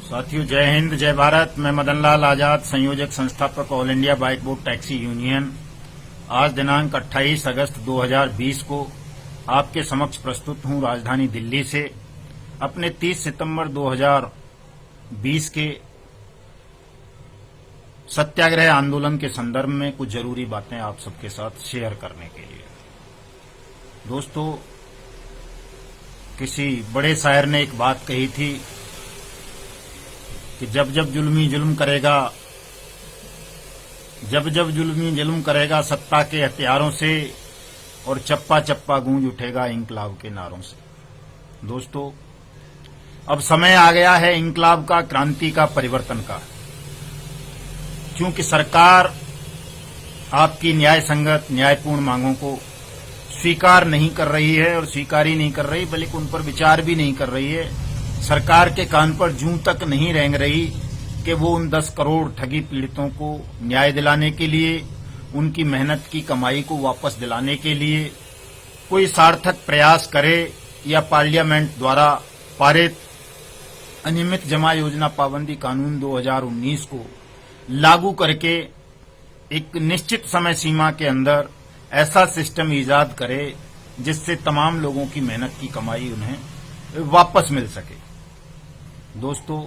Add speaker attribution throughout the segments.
Speaker 1: साथियों, जय हिंद, जय भारत। मैं मदन लाल आजाद, संयोजक संस्थापक all India bike board taxi union, आज दिनांक 28 अगस्त 2020 को आपके समक्ष प्रस्तुत हूं राजधानी दिल्ली से अपने 30 सितंबर 2020 के सत्याग्रह आंदोलन के संदर्भ में कुछ जरूरी बातें आप सबके साथ शेयर करने के लिए। दोस्तों, किसी बड़े शायर ने एक बात कही थी कि जब जब जुल्मी जुल्म करेगा सत्ता के हथियारों से, और चप्पा चप्पा गूंज उठेगा इंकलाब के नारों से। दोस्तों, अब समय आ गया है इंकलाब का, क्रांति का, परिवर्तन का, क्योंकि सरकार आपकी न्याय संगत, न्यायपूर्ण मांगों को स्वीकार नहीं कर रही है, और स्वीकार ही नहीं कर रही बल्कि उन पर विचार भी नहीं कर रही है। सरकार के कान पर जूं तक नहीं रेंग रही कि वो उन 10 करोड़ ठगी पीड़ितों को न्याय दिलाने के लिए, उनकी मेहनत की कमाई को वापस दिलाने के लिए कोई सार्थक प्रयास करे, या पार्लियामेंट द्वारा पारित अनियमित जमा योजना पाबंदी कानून 2019 को लागू करके एक निश्चित समय सीमा के अंदर ऐसा सिस्टम ईजाद करे जिससे तमाम लोगों की मेहनत की कमाई उन्हें वापस मिल सके। दोस्तों,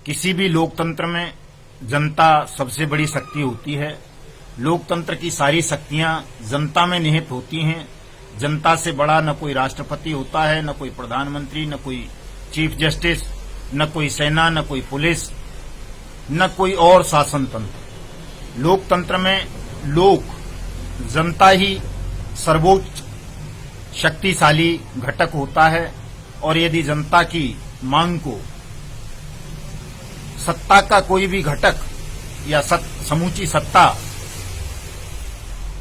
Speaker 1: किसी भी लोकतंत्र में जनता सबसे बड़ी शक्ति होती है। लोकतंत्र की सारी शक्तियां जनता में निहित होती हैं। जनता से बड़ा न कोई राष्ट्रपति होता है, न कोई प्रधानमंत्री, न कोई चीफ जस्टिस, न कोई सेना, न कोई पुलिस, न कोई और शासन तंत्र। लोकतंत्र में लोक, जनता ही सर्वोच्च शक्तिशाली घटक होता है, और यदि जनता की मांग को सत्ता का कोई भी घटक या समूची सत्ता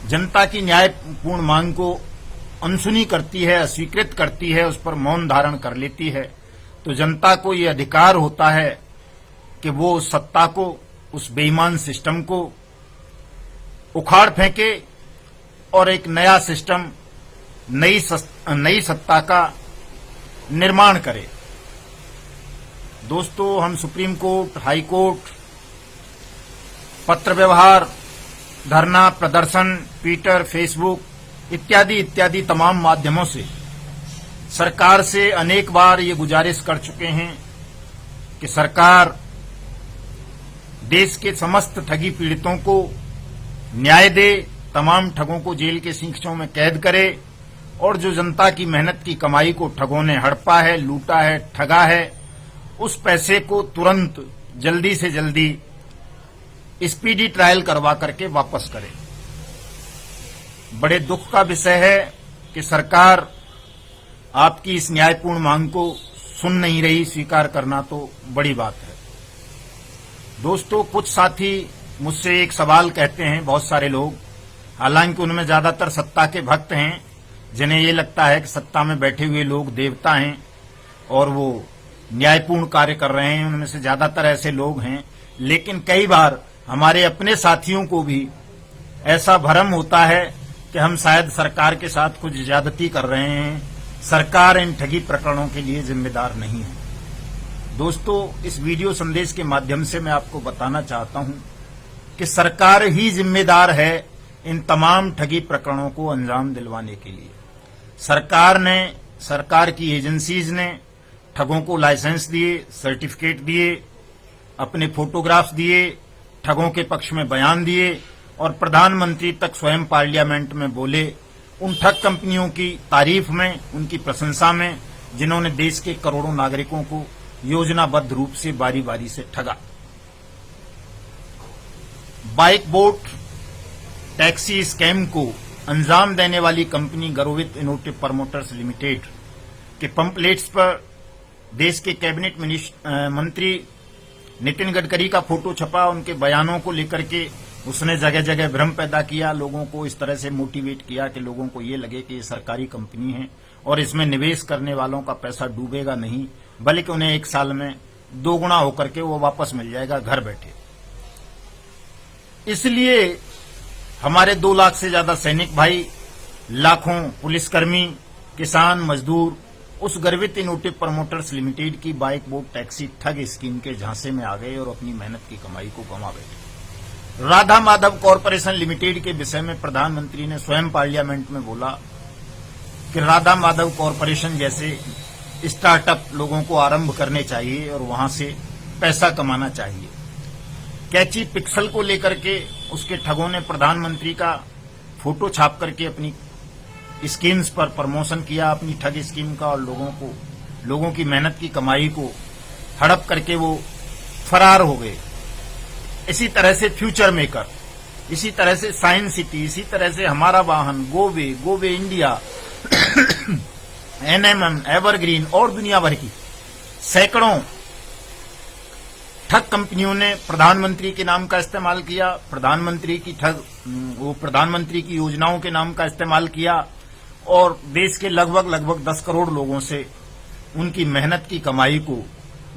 Speaker 1: जनता की न्यायपूर्ण मांग को अनसुनी करती है, अस्वीकृत करती है, उस पर मौन धारण कर लेती है, तो जनता को ये अधिकार होता है कि वो उस सत्ता को, उस बेईमान सिस्टम को उखाड़ फेंके और एक नया सिस्टम, नई सत्ता का निर्माण करे। दोस्तों, हम सुप्रीम कोर्ट, हाई कोर्ट, पत्र व्यवहार, धरना प्रदर्शन, ट्विटर, फेसबुक इत्यादि इत्यादि तमाम माध्यमों से सरकार से अनेक बार ये गुजारिश कर चुके हैं कि सरकार देश के समस्त ठगी पीड़ितों को न्याय दे, तमाम ठगों को जेल के सींचों में कैद करे, और जो जनता की मेहनत की कमाई को ठगों ने हड़पा है, लूटा है, ठगा है, उस पैसे को तुरंत जल्दी से जल्दी स्पीडी ट्रायल करवा करके वापस करे। बड़े दुख का विषय है कि सरकार आपकी इस न्यायपूर्ण मांग को सुन नहीं रही। स्वीकार करना तो बड़ी बात है। दोस्तों, कुछ साथी मुझसे एक सवाल कहते हैं, बहुत सारे लोग, हालांकि उनमें ज्यादातर सत्ता के भक्त हैं, जिन्हें ये लगता है कि सत्ता में बैठे हुए लोग देवता हैं और वो न्यायपूर्ण कार्य कर रहे हैं। उनमें से ज्यादातर ऐसे लोग हैं, लेकिन कई बार हमारे अपने साथियों को भी ऐसा भ्रम होता है कि हम शायद सरकार के साथ कुछ ज्यादती कर रहे हैं, सरकार इन ठगी प्रकरणों के लिए जिम्मेदार नहीं है। दोस्तों, इस वीडियो संदेश के माध्यम से मैं आपको बताना चाहता हूं कि सरकार ही जिम्मेदार है इन तमाम ठगी प्रकरणों को अंजाम दिलवाने के लिए। सरकार की एजेंसीज ने ठगों को लाइसेंस दिए, सर्टिफिकेट दिए, अपने फोटोग्राफ्स दिए, ठगों के पक्ष में बयान दिए, और प्रधानमंत्री तक स्वयं पार्लियामेंट में बोले उन ठग कंपनियों की तारीफ में, उनकी प्रशंसा में, जिन्होंने देश के करोड़ों नागरिकों को योजनाबद्ध रूप से बारी बारी से ठगा। बाइक बोर्ड टैक्सी स्कैम को अंजाम देने वाली कंपनी गर्वित इनोवेटिव प्रमोटर्स लिमिटेड के पंपलेट्स पर देश के कैबिनेट मंत्री नितिन गडकरी का फोटो छपा। उनके बयानों को लेकर के उसने जगह जगह भ्रम पैदा किया, लोगों को इस तरह से मोटिवेट किया कि लोगों को ये लगे कि ये सरकारी कंपनी है और इसमें निवेश करने वालों का पैसा डूबेगा नहीं, बल्कि उन्हें 1 साल में 2 गुना होकर के वो वापस मिल जाएगा घर बैठे। इसलिए हमारे 2 लाख से ज्यादा सैनिक भाई, लाखों पुलिसकर्मी, किसान, मजदूर उस गर्वित इनोवेटिव प्रमोटर्स लिमिटेड की बाइक बोट टैक्सी ठग स्कीम के झांसे में आ गए और अपनी मेहनत की कमाई को गंवा बैठे। राधा माधव कॉरपोरेशन लिमिटेड के विषय में प्रधानमंत्री ने स्वयं पार्लियामेंट में बोला कि राधा माधव कॉरपोरेशन जैसे स्टार्टअप लोगों को आरंभ करने चाहिए और वहां से पैसा कमाना चाहिए। कैची पिक्सल को लेकर के उसके ठगों ने प्रधानमंत्री का फोटो छाप करके अपनी स्कीम्स पर प्रमोशन किया, अपनी ठग स्कीम का, और लोगों की मेहनत की कमाई को हड़प करके वो फरार हो गए। इसी तरह से फ्यूचर मेकर, इसी तरह से साइंस सिटी, इसी तरह से हमारा वाहन, गोवे इंडिया, एनएमएम, एवरग्रीन और दुनिया भर की सैकड़ों ठग कंपनियों ने प्रधानमंत्री के नाम का इस्तेमाल किया, प्रधानमंत्री की योजनाओं के नाम का इस्तेमाल किया और देश के लगभग 10 करोड़ लोगों से उनकी मेहनत की कमाई को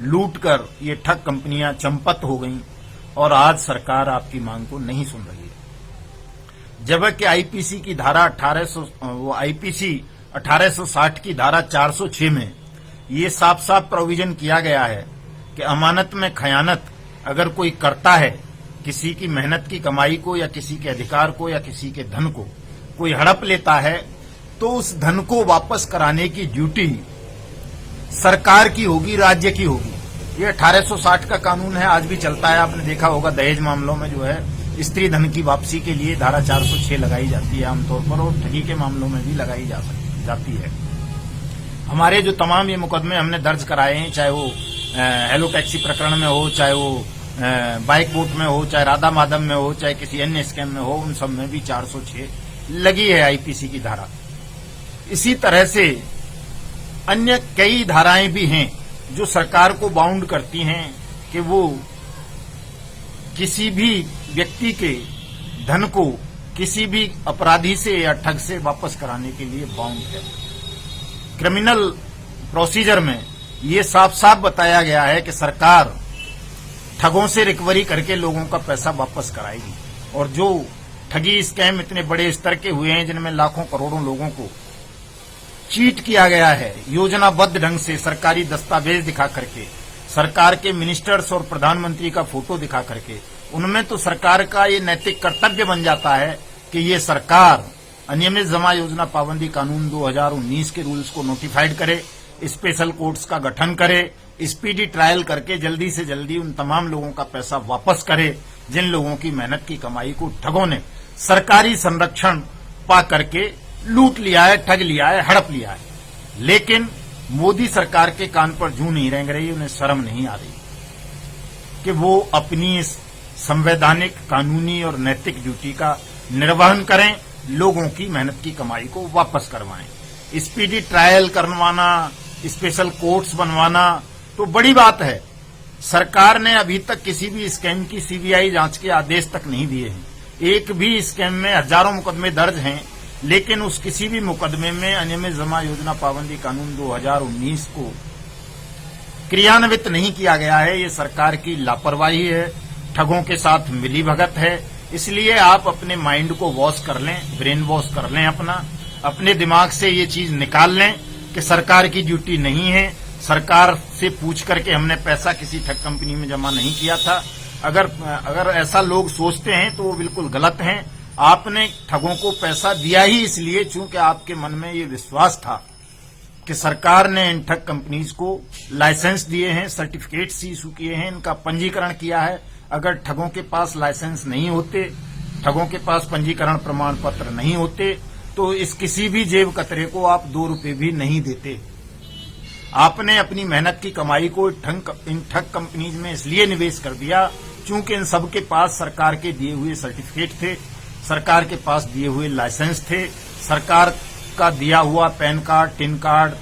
Speaker 1: लूटकर ये ठग कंपनियां चंपत हो गईं और आज सरकार आपकी मांग को नहीं सुन रही है। जबकि आईपीसी की धारा 1860 की धारा 406 में ये साफ साफ प्रोविजन किया गया है कि अमानत में खयानत अगर कोई करता है, किसी की मेहनत की कमाई को या किसी के अधिकार को या किसी के धन को कोई हड़प लेता है, तो उस धन को वापस कराने की ड्यूटी सरकार की होगी, राज्य की होगी। ये 1860 का कानून है, आज भी चलता है। आपने देखा होगा दहेज मामलों में जो है स्त्री धन की वापसी के लिए धारा 406 लगाई जाती है आमतौर पर, और ठगी के मामलों में भी लगाई जाती है। हमारे जो तमाम ये मुकदमे हमने दर्ज कराए हैं, चाहे वो हेलो टैक्सी प्रकरण में हो, चाहे वो बाइक बोट में हो, चाहे राधा माधव में हो, चाहे किसी अन्य स्कैम में हो, उन सब में भी 406 लगी है आईपीसी की धारा। इसी तरह से अन्य कई धाराएं भी हैं जो सरकार को बाउंड करती हैं कि वो किसी भी व्यक्ति के धन को किसी भी अपराधी से या ठग से वापस कराने के लिए बाउंड है। क्रिमिनल प्रोसीजर में ये साफ साफ बताया गया है कि सरकार ठगों से रिकवरी करके लोगों का पैसा वापस कराएगी, और जो ठगी स्कैम इतने बड़े स्तर के हुए हैं जिनमें लाखों करोड़ों लोगों को चीट किया गया है योजनाबद्ध ढंग से, सरकारी दस्तावेज दिखा करके, सरकार के मिनिस्टर्स और प्रधानमंत्री का फोटो दिखा करके, उनमें तो सरकार का ये नैतिक कर्तव्य बन जाता है कि ये सरकार अनियमित जमा योजना पाबंदी कानून 2019 के रूल्स को नोटिफाइड करे, स्पेशल कोर्ट्स का गठन करे, स्पीडी ट्रायल करके जल्दी से जल्दी उन तमाम लोगों का पैसा वापस करे जिन लोगों की मेहनत की कमाई को ठगों ने सरकारी संरक्षण पा करके लूट लिया है, ठग लिया है, हड़प लिया है। लेकिन मोदी सरकार के कान पर जूं नहीं रेंग रही, उन्हें शर्म नहीं आ रही कि वो अपनी इस संवैधानिक, कानूनी और नैतिक ड्यूटी का निर्वहन करें, लोगों की मेहनत की कमाई को वापस करवाएं। स्पीडी ट्रायल करवाना, स्पेशल कोर्ट्स बनवाना तो बड़ी बात है। सरकार ने अभी तक किसी भी स्कैम की सीबीआई जांच के आदेश तक नहीं दिए हैं। एक भी स्कैम में हजारों मुकदमे दर्ज हैं, लेकिन उस किसी भी मुकदमे में अनियमित जमा योजना पाबंदी कानून 2019 को क्रियान्वित नहीं किया गया है। ये सरकार की लापरवाही है, ठगों के साथ मिलीभगत है। इसलिए आप अपने माइंड को वॉश कर लें, ब्रेन वॉश कर लें, अपने दिमाग से ये चीज निकाल लें कि सरकार की ड्यूटी नहीं है। सरकार से पूछ करके हमने पैसा किसी ठग कंपनी में जमा नहीं किया था। अगर ऐसा लोग सोचते हैं तो वो बिल्कुल गलत हैं। आपने ठगों को पैसा दिया ही इसलिए चूंकि आपके मन में ये विश्वास था कि सरकार ने इन ठग कंपनीज को लाइसेंस दिए हैं, सर्टिफिकेट्स इशू किए हैं, इनका पंजीकरण किया है। अगर ठगों के पास लाइसेंस नहीं होते, ठगों के पास पंजीकरण प्रमाण पत्र नहीं होते, तो इस किसी भी जेब कतरे को आप 2 रुपए भी नहीं देते। आपने अपनी मेहनत की कमाई को इन ठग कंपनीज में इसलिए निवेश कर दिया चूंकि इन सब के पास सरकार के दिए हुए सर्टिफिकेट थे, सरकार के पास दिए हुए लाइसेंस थे, सरकार का दिया हुआ पैन कार्ड, टिन कार्ड,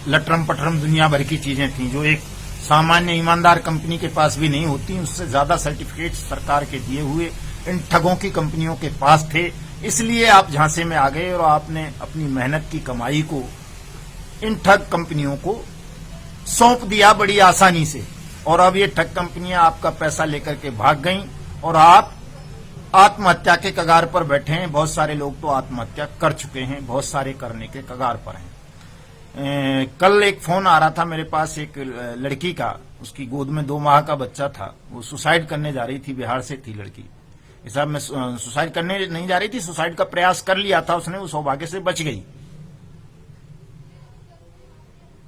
Speaker 1: लटरम पटरम दुनिया भर की चीजें थीं जो एक सामान्य ईमानदार कंपनी के पास भी नहीं होती। उससे ज्यादा सर्टिफिकेट सरकार के दिए हुए इन ठगों की कंपनियों के पास थे। इसलिए आप झांसे में आ गए और आपने अपनी मेहनत की कमाई को इन ठग कंपनियों को सौंप दिया बड़ी आसानी से, और अब ये ठग कंपनियां आपका पैसा लेकर के भाग गईं और आप आत्महत्या के कगार पर बैठे हैं। बहुत सारे लोग तो आत्महत्या कर चुके हैं, बहुत सारे करने के कगार पर हैं। कल एक फोन आ रहा था मेरे पास एक लड़की का, उसकी गोद में 2 माह का बच्चा था, वो सुसाइड करने जा रही थी, बिहार से थी लड़की। हिसाब में सुसाइड करने नहीं जा रही थी, सुसाइड का प्रयास कर लिया था उसने, वो सौभाग्य से बच गई।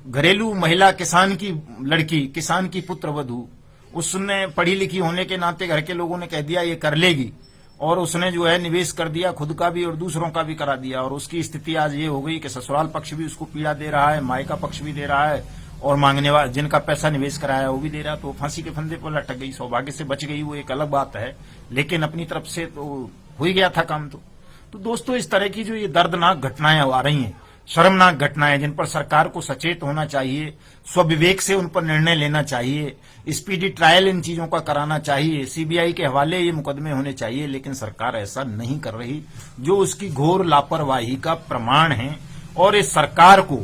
Speaker 1: घरेलू महिला, किसान की लड़की, किसान की पुत्रवधू, उसने पढ़ी लिखी होने के नाते घर के लोगों ने कह दिया ये कर लेगी, और उसने जो है निवेश कर दिया, खुद का भी और दूसरों का भी करा दिया। और उसकी स्थिति आज ये हो गई कि ससुराल पक्ष भी उसको पीड़ा दे रहा है, मायका पक्ष भी दे रहा है, और मांगने वाले जिनका पैसा निवेश कराया वो भी दे रहा है। तो फांसी के फंदे पर लटक गई। सौभाग्य से बच गई, वो एक अलग बात है, लेकिन अपनी तरफ से तो हो ही गया था काम। तो दोस्तों, इस तरह की जो ये दर्दनाक घटनाएं आ रही हैं, शर्मनाक घटनाएं, जिन पर सरकार को सचेत होना चाहिए, स्वविवेक से उन पर निर्णय लेना चाहिए, स्पीडी ट्रायल इन चीजों का कराना चाहिए, सीबीआई के हवाले ये मुकदमे होने चाहिए, लेकिन सरकार ऐसा नहीं कर रही, जो उसकी घोर लापरवाही का प्रमाण है। और इस सरकार को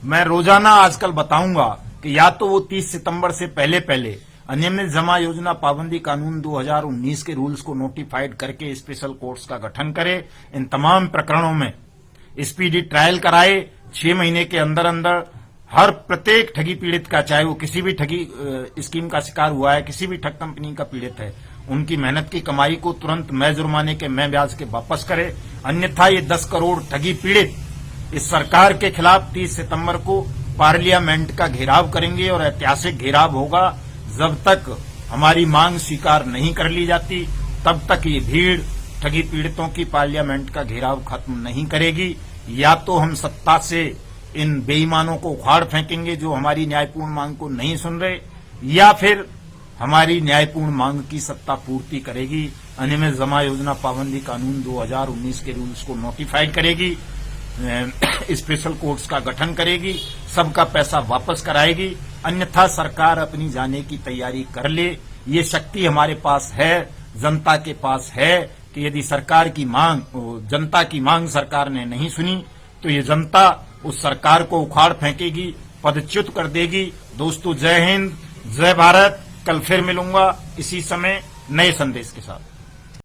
Speaker 1: मैं रोजाना आजकल बताऊंगा कि या तो वो 30 सितंबर से पहले अनियमित जमा योजना पाबंदी कानून 2019 के रूल्स को नोटिफाइड करके स्पेशल कोर्ट्स का गठन करे, इन तमाम प्रकरणों में स्पीडी ट्रायल कराए, 6 महीने के अंदर अंदर हर प्रत्येक ठगी पीड़ित का, चाहे वो किसी भी ठगी स्कीम का शिकार हुआ है, किसी भी ठग कंपनी का पीड़ित है, उनकी मेहनत की कमाई को तुरंत मैं जुर्माने के मैं ब्याज के वापस करे। अन्यथा ये 10 करोड़ ठगी पीड़ित इस सरकार के खिलाफ 30 सितंबर को पार्लियामेंट का घेराव करेंगे, और ऐतिहासिक घेराव होगा। जब तक हमारी मांग स्वीकार नहीं कर ली जाती, तब तक ये भीड़ ठगी पीड़ितों की पार्लियामेंट का घेराव खत्म नहीं करेगी। या तो हम सत्ता से इन बेईमानों को उखाड़ फेंकेंगे जो हमारी न्यायपूर्ण मांग को नहीं सुन रहे, या फिर हमारी न्यायपूर्ण मांग की सत्ता पूर्ति करेगी, अनियमित जमा योजना पाबंदी कानून 2019 के रूल्स को नोटिफाइड करेगी, स्पेशल कोर्ट्स का गठन करेगी, सबका पैसा वापस कराएगी। अन्यथा सरकार अपनी जाने की तैयारी कर ले। ये शक्ति हमारे पास है, जनता के पास है, कि यदि सरकार की मांग, जनता की मांग सरकार ने नहीं सुनी, तो ये जनता उस सरकार को उखाड़ फेंकेगी, पदच्युत कर देगी। दोस्तों, जय हिंद, जय भारत। कल फिर मिलूंगा इसी समय नए संदेश के साथ।